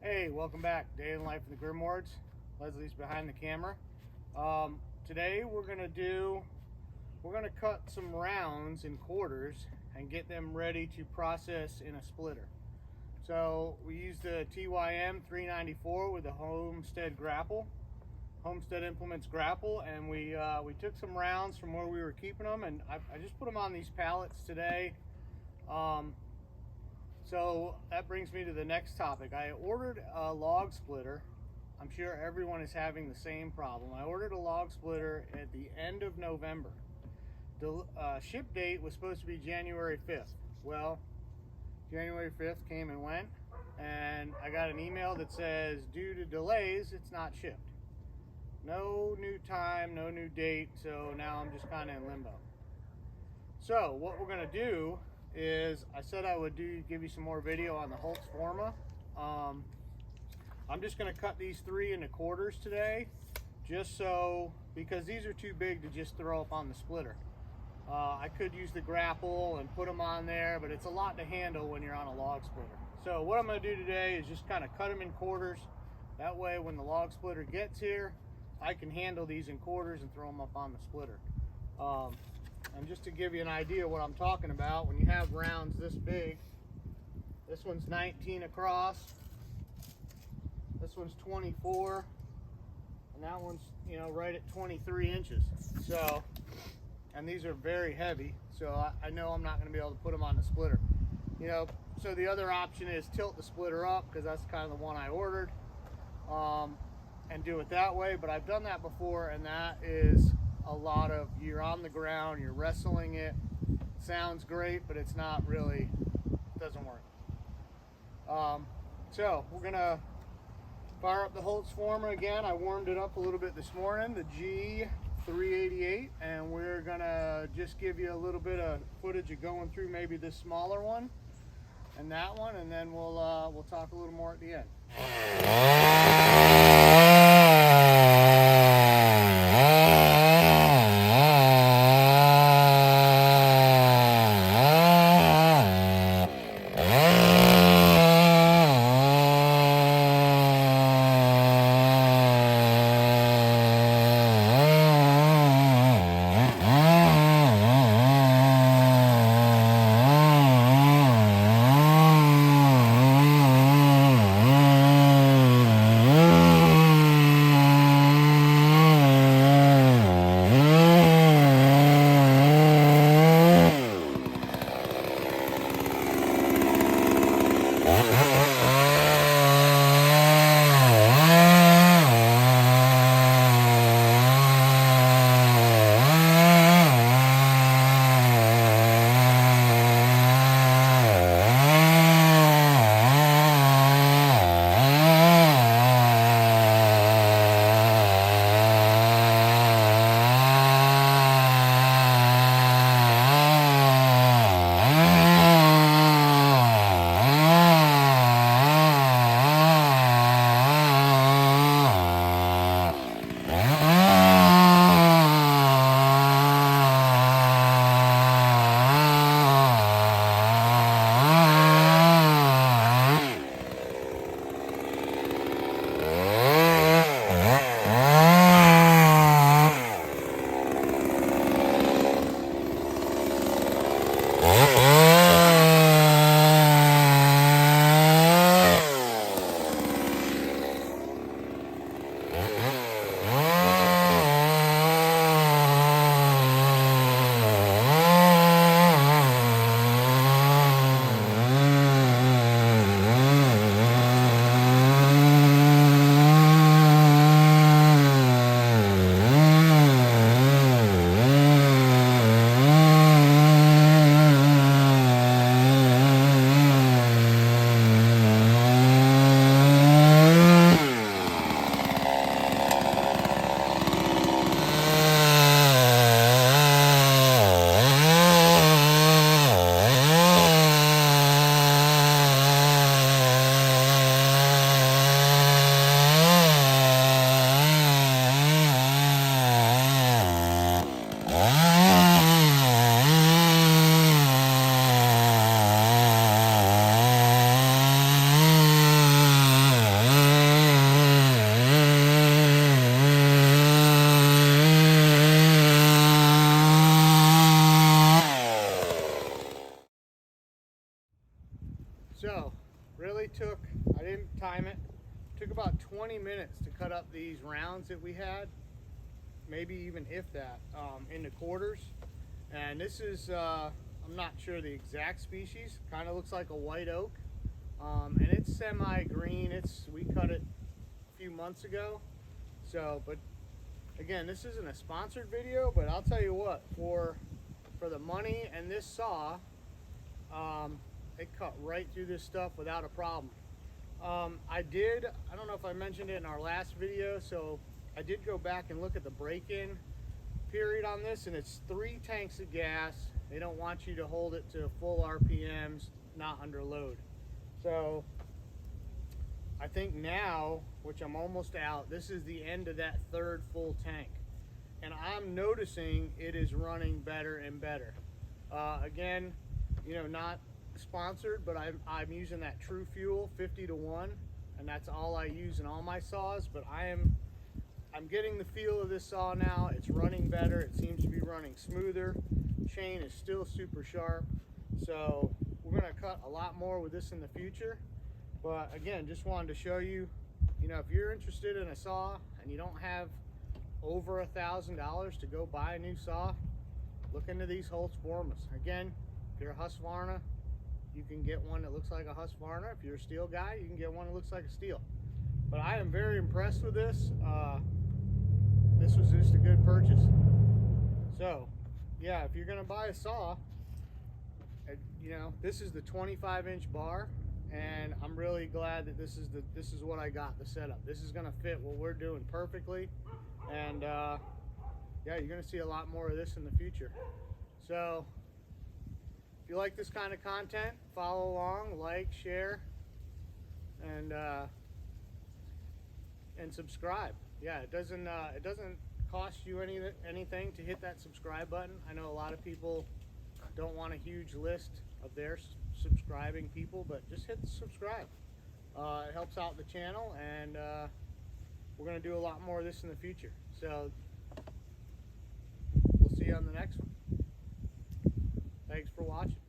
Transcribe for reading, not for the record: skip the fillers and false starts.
Hey, welcome back. Day in Life in the Grimwards. Leslie's behind the camera. Today we're gonna cut some rounds in quarters and get them ready to process in a splitter. So we used the TYM 394 with the Homestead grapple, Homestead Implements grapple, and we took some rounds from where we were keeping them, and I just put them on these pallets today. So that brings me to the next topic. I ordered a log splitter. I'm sure everyone is having the same problem. I ordered a log splitter at the end of November. The ship date was supposed to be January 5th. Well, January 5th came and went, and I got an email that says, due to delays, it's not shipped. No new time, no new date, so now I'm just kind of in limbo. So what we're gonna do is, I said I would give you some more video on the Holtz Forma. I'm just going to cut these 3 into quarters today, just so, because these are too big to just throw up on the splitter. I could use the grapple and put them on there, but it's a lot to handle when you're on a log splitter. So what I'm going to do today is just kind of cut them in quarters. That way when the log splitter gets here, I can handle these in quarters and throw them up on the splitter. And just to give you an idea what I'm talking about, when you have rounds this big, this one's 19 across, this one's 24, and that one's, you know, right at 23 inches. So, and these are very heavy, so I know I'm not going to be able to put them on the splitter. You know, so the other option is tilt the splitter up, because that's kind of the one I ordered, and do it that way. But I've done that before, and that is a lot of, you're on the ground, you're wrestling it. Sounds great, but it's not really, doesn't work. So we're gonna fire up the Holtz Forma again. I warmed it up a little bit this morning, the G388, and we're gonna just give you a little bit of footage of going through maybe this smaller one and that one, and then we'll talk a little more at the end. only took, I didn't time it, took about 20 minutes to cut up these rounds that we had, maybe even if that, into quarters. And this is, I'm not sure the exact species, kind of looks like a white oak. And it's semi-green. We cut it a few months ago. So, but again, this isn't a sponsored video, but I'll tell you what, for the money and this saw, it cut right through this stuff without a problem. I don't know if I mentioned it in our last video, so I did go back and look at the break-in period on this, and it's 3 tanks of gas. They don't want you to hold it to full RPMs, not under load. So I think now, which I'm almost out, this is the end of that 3rd full tank. And I'm noticing it is running better and better. Again, you know, not sponsored, but I'm using that True Fuel 50-to-1, and that's all I use in all my saws. But I'm getting the feel of this saw now. It's running better. It seems to be running smoother. Chain is still super sharp. So we're gonna cut a lot more with this in the future. But again, just wanted to show you, you know, if you're interested in a saw and you don't have over $1,000 to go buy a new saw, look into these Holtz Bormas. Again, if you're a Husqvarna, you can get one that looks like a Husqvarna. If you're a steel guy, you can get one that looks like a steel. But I am very impressed with this. This was just a good purchase. So yeah, if you're gonna buy a saw, you know, this is the 25-inch bar, and I'm really glad that this is what I got, the setup. This is gonna fit what we're doing perfectly, and yeah, you're gonna see a lot more of this in the future. So if you like this kind of content, follow along, like, share, and subscribe. Yeah, it doesn't cost you anything to hit that subscribe button. I know a lot of people don't want a huge list of their subscribing people, but just hit subscribe. It helps out the channel, and we're going to do a lot more of this in the future. So we'll see you on the next one. Thanks for watching.